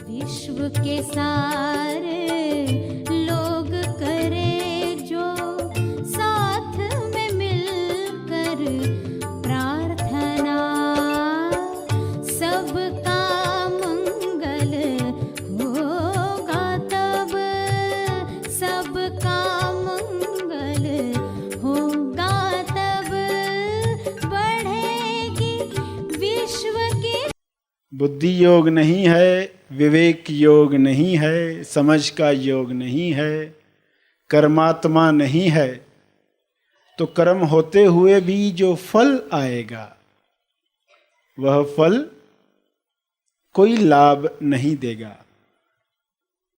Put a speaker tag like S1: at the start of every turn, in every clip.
S1: विश्व के सारे लोग करे जो साथ में मिलकर प्रार्थना, सबका मंगल होगा तब, सबका मंगल होगा तब, बढ़ेगी विश्व की।
S2: बुद्धि योग नहीं है, विवेक योग नहीं है, समझ का योग नहीं है, कर्मात्मा नहीं है, तो कर्म होते हुए भी जो फल आएगा वह फल कोई लाभ नहीं देगा।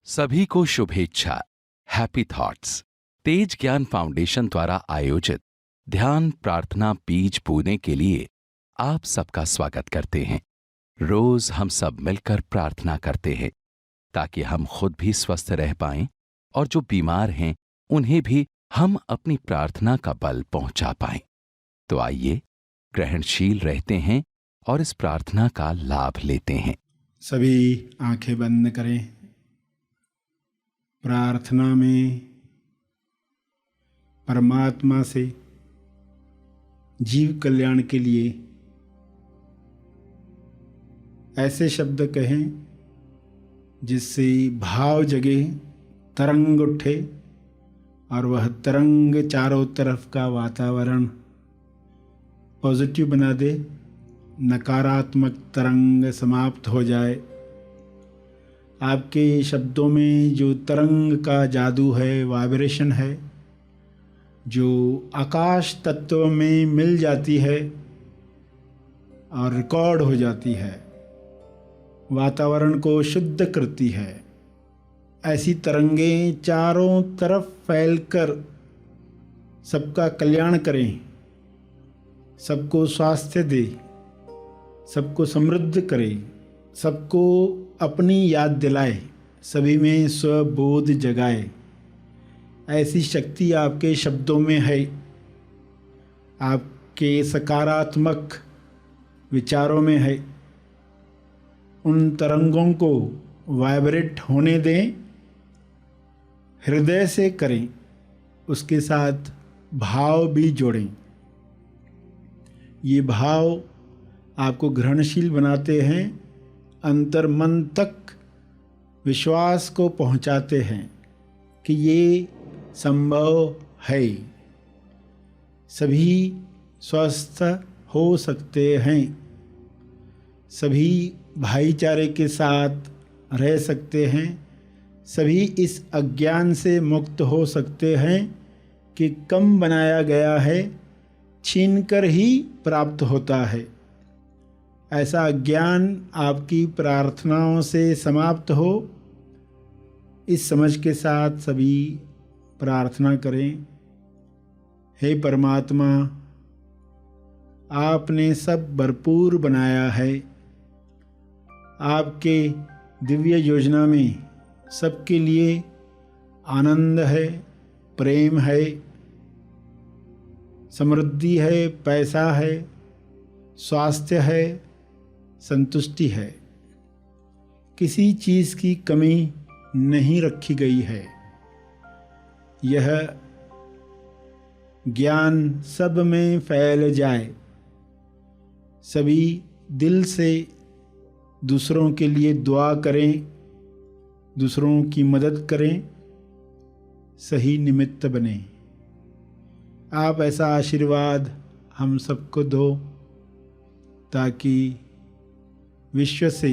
S3: सभी को शुभेच्छा। हैप्पी थॉट्स तेज ज्ञान फाउंडेशन द्वारा आयोजित ध्यान प्रार्थना बीज बोने के लिए आप सबका स्वागत करते हैं। रोज हम सब मिलकर प्रार्थना करते हैं ताकि हम खुद भी स्वस्थ रह पाएं और जो बीमार हैं उन्हें भी हम अपनी प्रार्थना का बल पहुंचा पाएं। तो आइए ग्रहणशील रहते हैं और इस प्रार्थना का लाभ लेते हैं।
S2: सभी आंखें बंद करें। प्रार्थना में परमात्मा से जीव कल्याण के लिए ऐसे शब्द कहें जिससे भाव जगे, तरंग उठे और वह तरंग चारों तरफ का वातावरण पॉजिटिव बना दे, नकारात्मक तरंग समाप्त हो जाए। आपके शब्दों में जो तरंग का जादू है, वाइब्रेशन है, जो आकाश तत्व में मिल जाती है और रिकॉर्ड हो जाती है, वातावरण को शुद्ध करती है, ऐसी तरंगें चारों तरफ फैलकर सबका कल्याण करें, सबको स्वास्थ्य दे, सबको समृद्ध करे, सबको अपनी याद दिलाए, सभी में स्वबोध जगाए। ऐसी शक्ति आपके शब्दों में है, आपके सकारात्मक विचारों में है। उन तरंगों को वाइब्रेट होने दें, हृदय से करें, उसके साथ भाव भी जोड़ें। ये भाव आपको ग्रहणशील बनाते हैं, अंतर मन तक विश्वास को पहुंचाते हैं कि ये संभव है, सभी स्वस्थ हो सकते हैं, सभी भाईचारे के साथ रह सकते हैं, सभी इस अज्ञान से मुक्त हो सकते हैं कि कम बनाया गया है छीनकर ही प्राप्त होता है। ऐसा अज्ञान आपकी प्रार्थनाओं से समाप्त हो, इस समझ के साथ सभी प्रार्थना करें। हे परमात्मा, आपने सब भरपूर बनाया है, आपके दिव्य योजना में सबके लिए आनंद है, प्रेम है, समृद्धि है, पैसा है, स्वास्थ्य है, संतुष्टि है। किसी चीज़ की कमी नहीं रखी गई है। यह ज्ञान सब में फैल जाए, सभी दिल से दूसरों के लिए दुआ करें, दूसरों की मदद करें, सही निमित्त बने। आप ऐसा आशीर्वाद हम सबको दो ताकि विश्व से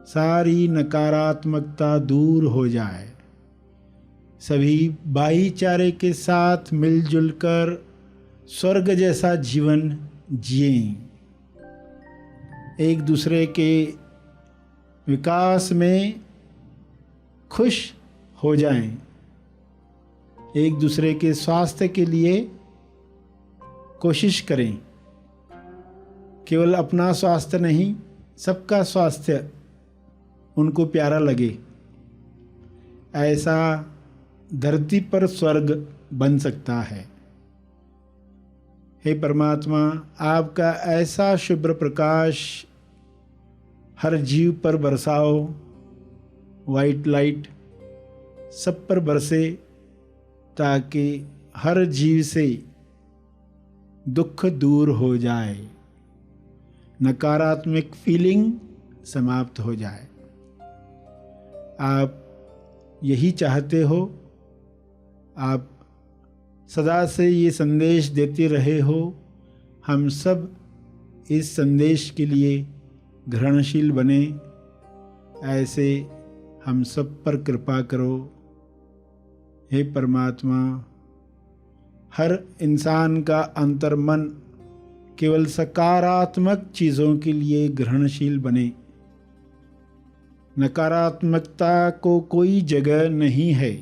S2: सारी नकारात्मकता दूर हो जाए, सभी भाईचारे के साथ मिलजुल कर स्वर्ग जैसा जीवन जिएं, एक दूसरे के विकास में खुश हो जाएं, एक दूसरे के स्वास्थ्य के लिए कोशिश करें। केवल अपना स्वास्थ्य नहीं, सबका स्वास्थ्य उनको प्यारा लगे। ऐसा धरती पर स्वर्ग बन सकता है। हे परमात्मा, आपका ऐसा शुभ्र प्रकाश हर जीव पर बरसाओ वाइट लाइट सब पर बरसे, ताकि हर जीव से दुख दूर हो जाए, नकारात्मक फीलिंग समाप्त हो जाए। आप यही चाहते हो, आप सदा से ये संदेश देते रहे हो। हम सब इस संदेश के लिए ग्रहणशील बने, ऐसे हम सब पर कृपा करो। हे परमात्मा, हर इंसान का अंतर्मन केवल सकारात्मक चीज़ों के लिए ग्रहणशील बने। नकारात्मकता को कोई जगह नहीं है,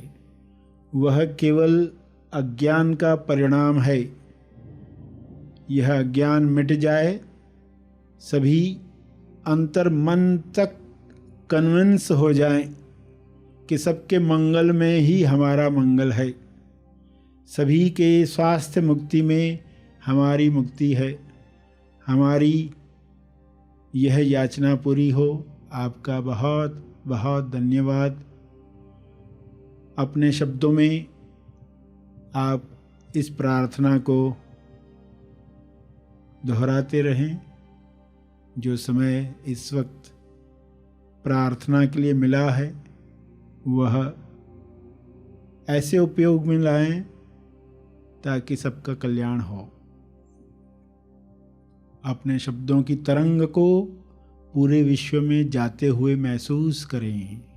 S2: वह केवल अज्ञान का परिणाम है। यह अज्ञान मिट जाए, सभी अंतर्मन तक कन्विंस हो जाएं कि सबके मंगल में ही हमारा मंगल है, सभी के स्वास्थ्य मुक्ति में हमारी मुक्ति है। हमारी यह याचना पूरी हो। आपका बहुत बहुत धन्यवाद। अपने शब्दों में आप इस प्रार्थना को दोहराते रहें। जो समय इस वक्त प्रार्थना के लिए मिला है, वह ऐसे उपयोग में लाएं ताकि सबका कल्याण हो। अपने शब्दों की तरंग को पूरे विश्व में जाते हुए महसूस करें।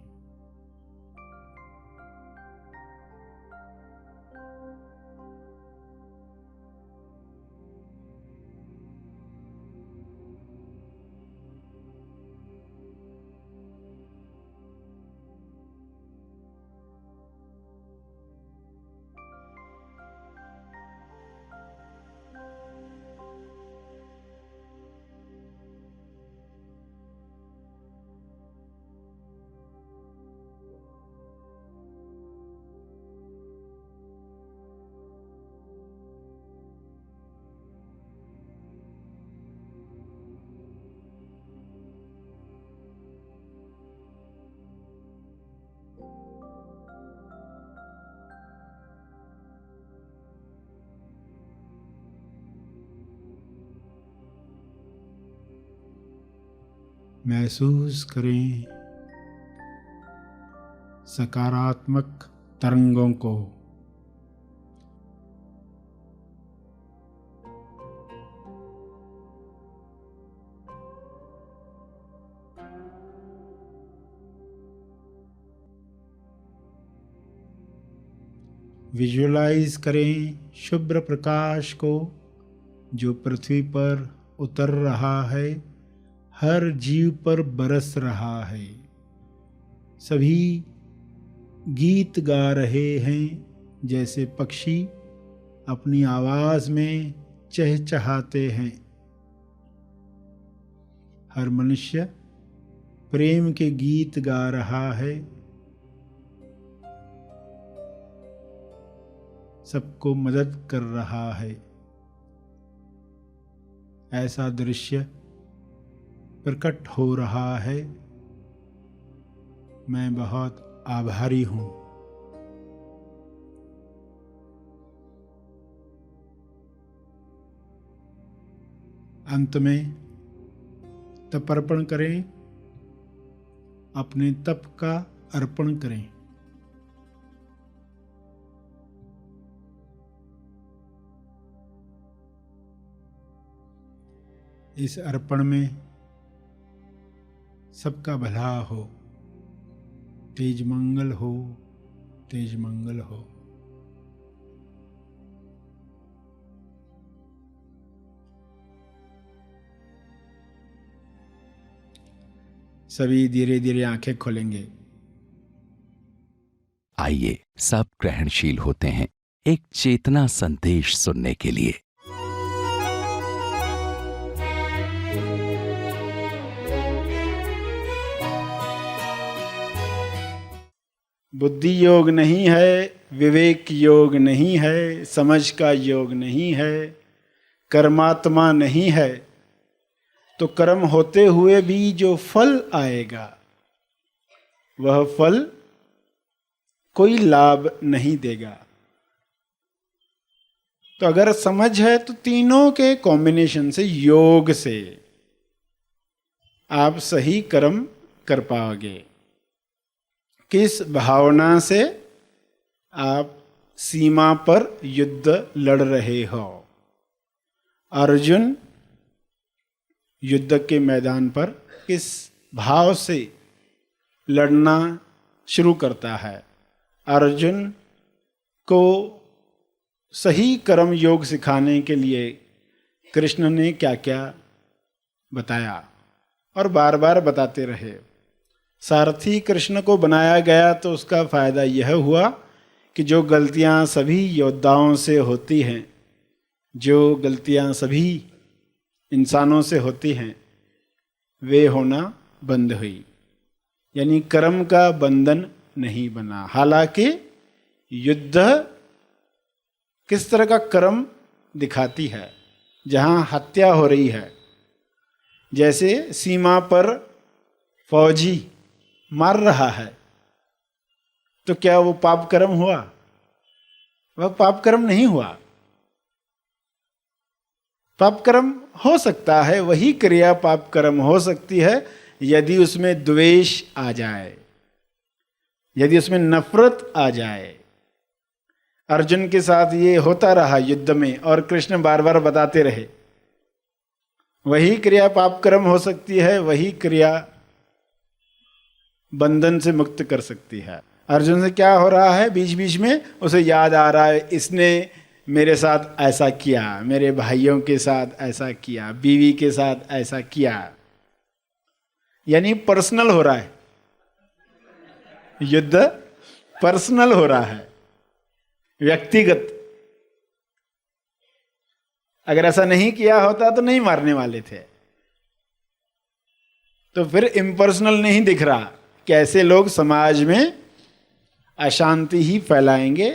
S2: महसूस करें सकारात्मक तरंगों को। विजुअलाइज करें शुभ्र प्रकाश को जो पृथ्वी पर उतर रहा है, हर जीव पर बरस रहा है। सभी गीत गा रहे हैं, जैसे पक्षी अपनी आवाज़ में चहचहाते हैं। हर मनुष्य प्रेम के गीत गा रहा है, सबको मदद कर रहा है। ऐसा दृश्य प्रकट हो रहा है। मैं बहुत आभारी हूँ। अंत में तप अर्पण करें, अपने तप का अर्पण करें। इस अर्पण में सबका भला हो, तेज मंगल हो, तेज मंगल हो। सभी धीरे धीरे आंखें खोलेंगे।
S3: आइए सब ग्रहणशील होते हैं एक चेतना संदेश सुनने के लिए।
S2: बुद्धि योग नहीं है, विवेक योग नहीं है, समझ का योग नहीं है, कर्मात्मा नहीं है, तो कर्म होते हुए भी जो फल आएगा वह फल कोई लाभ नहीं देगा। तो अगर समझ है तो तीनों के कॉम्बिनेशन से, योग से आप सही कर्म कर पाओगे। किस भावना से आप सीमा पर युद्ध लड़ रहे हो। अर्जुन युद्ध के मैदान पर किस भाव से लड़ना शुरू करता है। अर्जुन को सही कर्म योग सिखाने के लिए कृष्ण ने क्या क्या बताया और बार बार बताते रहे। सारथी कृष्ण को बनाया गया तो उसका फायदा यह हुआ कि जो गलतियां सभी योद्धाओं से होती हैं, जो गलतियां सभी इंसानों से होती हैं, वे होना बंद हुई। यानी कर्म का बंधन नहीं बना। हालांकि युद्ध किस तरह का कर्म दिखाती है, जहां हत्या हो रही है, जैसे सीमा पर फौजी मार रहा है, तो क्या वो पाप कर्म हुआ? वह पाप कर्म नहीं हुआ। पाप कर्म हो सकता है, वही क्रिया पाप कर्म हो सकती है यदि उसमें द्वेष आ जाए, यदि उसमें नफरत आ जाए। अर्जुन के साथ ये होता रहा युद्ध में और कृष्ण बार बार बताते रहे। वही क्रिया पाप कर्म हो सकती है, वही क्रिया बंधन से मुक्त कर सकती है। अर्जुन से क्या हो रहा है, बीच बीच में उसे याद आ रहा है, इसने मेरे साथ ऐसा किया, मेरे भाइयों के साथ ऐसा किया, बीवी के साथ ऐसा किया। यानी पर्सनल हो रहा है, युद्ध पर्सनल हो रहा है, व्यक्तिगत। अगर ऐसा नहीं किया होता तो नहीं मारने वाले थे। तो फिर इम्पर्सनल नहीं दिख रहा। कैसे लोग समाज में अशांति ही फैलाएंगे।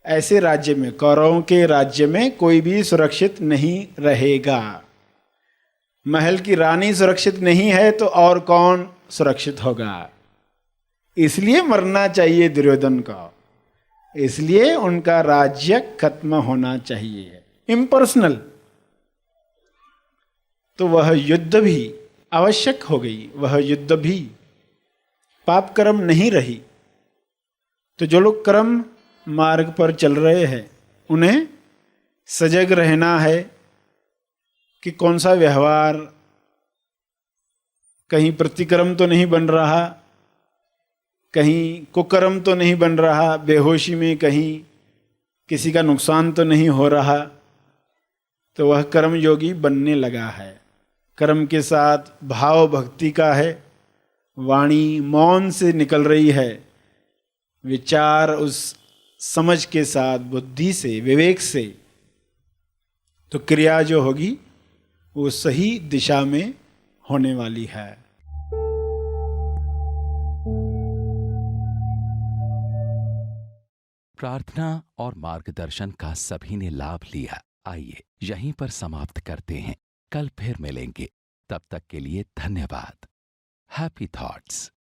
S2: ऐसे राज्य में, कौरवों के राज्य में कोई भी सुरक्षित नहीं रहेगा। महल की रानी सुरक्षित नहीं है तो और कौन सुरक्षित होगा। इसलिए मरना चाहिए दुर्योधन को, इसलिए उनका राज्य खत्म होना चाहिए, इम्पर्सनल। तो वह युद्ध भी आवश्यक हो गई, वह युद्ध भी पाप कर्म नहीं रही। तो जो लोग कर्म मार्ग पर चल रहे हैं उन्हें सजग रहना है कि कौन सा व्यवहार कहीं प्रतिक्रम तो नहीं बन रहा, कहीं कुकर्म तो नहीं बन रहा, बेहोशी में कहीं किसी का नुकसान तो नहीं हो रहा। तो वह कर्म योगी बनने लगा है। कर्म के साथ भाव भक्ति का है, वाणी मौन से निकल रही है, विचार उस समझ के साथ, बुद्धि से, विवेक से। तो क्रिया जो होगी वो सही दिशा में होने वाली है।
S3: प्रार्थना और मार्गदर्शन का सभी ने लाभ लिया। आइए यहीं पर समाप्त करते हैं। कल फिर मिलेंगे। तब तक के लिए धन्यवाद। Happy thoughts.